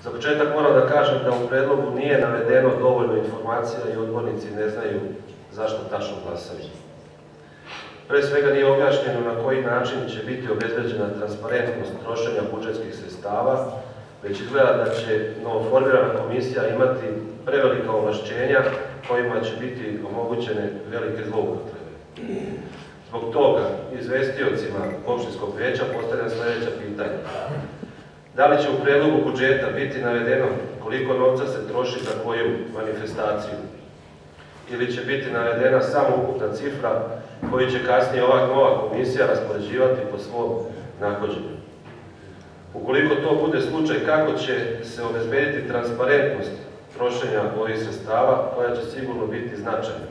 Za početak moram da kažem da u predlogu nije navedeno dovoljno informacija i odbornici ne znaju zašto tačno glasaju. Pre svega nije objašnjeno na koji način će biti obezbeđena transparentnost trošenja budžetskih sredstava, već izgleda da će novoformirana komisija imati prevelika ovlašćenja kojima će biti omogućene velike zloupotrebe. Zbog toga, izvestiocima opštinskog veća postavljam sledeća pitanja. Da li će u predlogu budžeta biti navedeno koliko novca se troši za koju manifestaciju? Ili će biti navedena samo ukupna cifra koju će kasnije ova nova komisija raspoređivati po svom nahođenju? Ukoliko to bude slučaj, kako će se obezbediti transparentnost trošenja ovih sredstava, koja će sigurno biti značajna?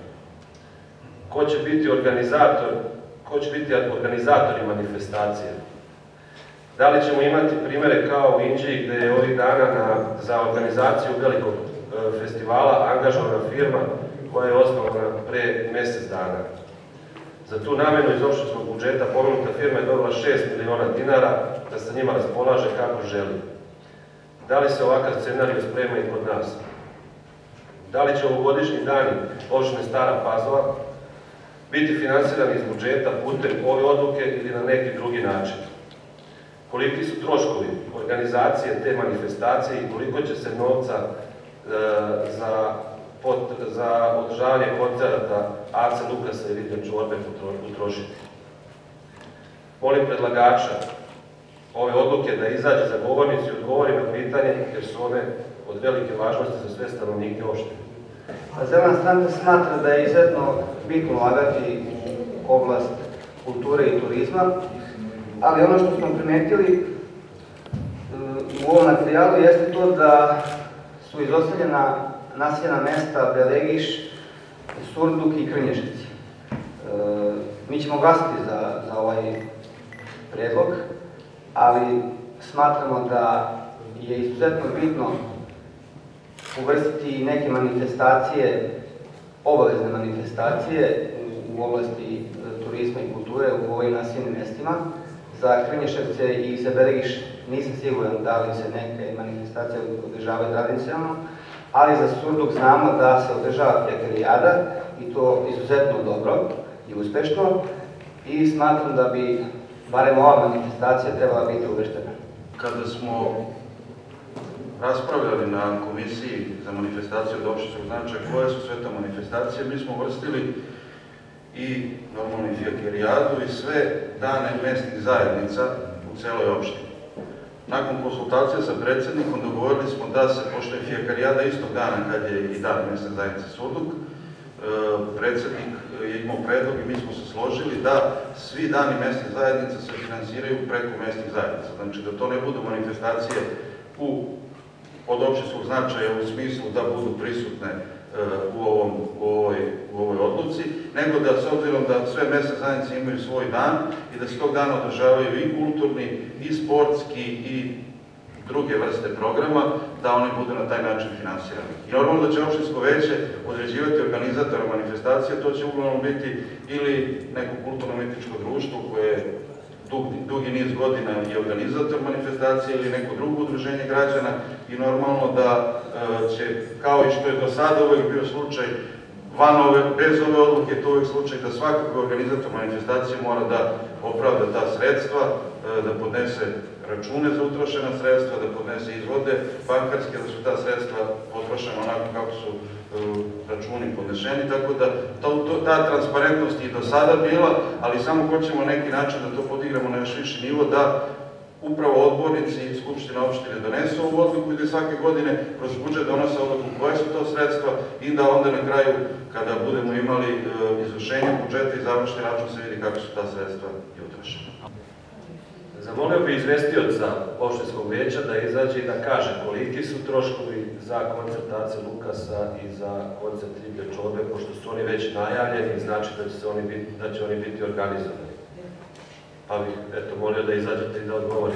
Ko će biti organizatori manifestacije? Da li ćemo imati primere kao u Inđiji, gde je ovih dana za organizaciju velikog festivala angažovana firma koja je osnovana pre mesec dana? Za tu namenu iz opštinskog budžeta pomenuta firma je dobila 6 miliona dinara da sa njima raspolaže kako želi. Da li se ovakav scenarij sprema i kod nas? Da li će ovogodišnji dani opštine Stara Pazova biti finansirani iz budžeta putem ove odluke ili na neki drugi način? Koliki su troškovi organizacije te manifestacije i koliko će se novca za održavanje koncerta Ace Lukasa i Riblje čorbe utrošiti? Molim predlagača ove odluke da izađe za govornicu i odgovori na pitanje, jer su one od velike važnosti za sve stanovnike opštine. Zelena stranka smatra da je izuzetno bitno ulagati u oblast kulture i turizma, ali ono što smo primetili u ovom materijalu jeste to da su izostavljena naseljena mesta Belegiš, Surduk i Krnješevci. Mi ćemo glasati za ovaj predlog, ali smatramo da je izuzetno bitno uvrstiti neke manifestacije, obavezne manifestacije u oblasti turizma i kulture u ovim naseljenim mestima. Za Krnješevce i za Belegiš nisam siguran da li se neke manifestacije održavaju tradicionalno, ali za Surduk znamo da se održava Fjakarijada i to izuzetno dobro i uspešno i smatram da bi barem ova manifestacija trebala biti uvrštena. Kada smo raspravljali na komisiji za manifestaciju od opštinskog značaja koje su sve te manifestacije, mi smo uvrstili i normalno i Fjakarijadu i sve dane mesnih zajednica u celoj opštini. Nakon konsultacija sa predsednikom dogovorili smo da se, pošto je Fjakarijada istog dana kad je i dan mesne zajednice Surduk, predsednik je imao predlog i mi smo se složili da svi dani mesnih zajednica se finansiraju preko mesnih zajednica. Znači da to ne budu manifestacije od opštinskog značaja u smislu da budu prisutne u ovoj odluci, nego da, s obzirom da sve mesne zajednice imaju svoj dan i da se tog dana održavaju i kulturni, i sportski, i druge vrste programa, da one budu na taj način finansirane. I normalno da će opštinsko veće određivati organizatora manifestacije, to će uglavnom biti ili neko kulturno-umetničko društvo koje dugi niz godina je organizator manifestacije ili neko drugo udruženje građana i normalno da će, kao i što je do sada uvek bio slučaj, bez ove odluke je to uvek slučaj da svakako organizator manifestacije mora da opravda ta sredstva, da podnese račune za utrošena sredstva, da podnese izvode bankarske, da su ta sredstva potrošena onako kako su računi podnešeni, tako da ta transparentnost je do sada bila, ali samo hoćemo neki način da to podigramo na još viši nivo, da upravo odbornici i Skupština opštine donesu ovu odluku i da svake godine kroz budžet donose odluku koje su to sredstva i da onda na kraju, kada budemo imali izvršenje budžeta i završni račun, se vidi kako su ta sredstva i utrošena. Zamolio bi izvestioca opštinskog veća da izađe i da kaže koliki su troškovi za koncert Ace Lukasa i za koncert Riblje čorbe, pošto su oni već najavljeni, znači da će oni biti organizovani. Pa bih molio da izađete i da odgovorite.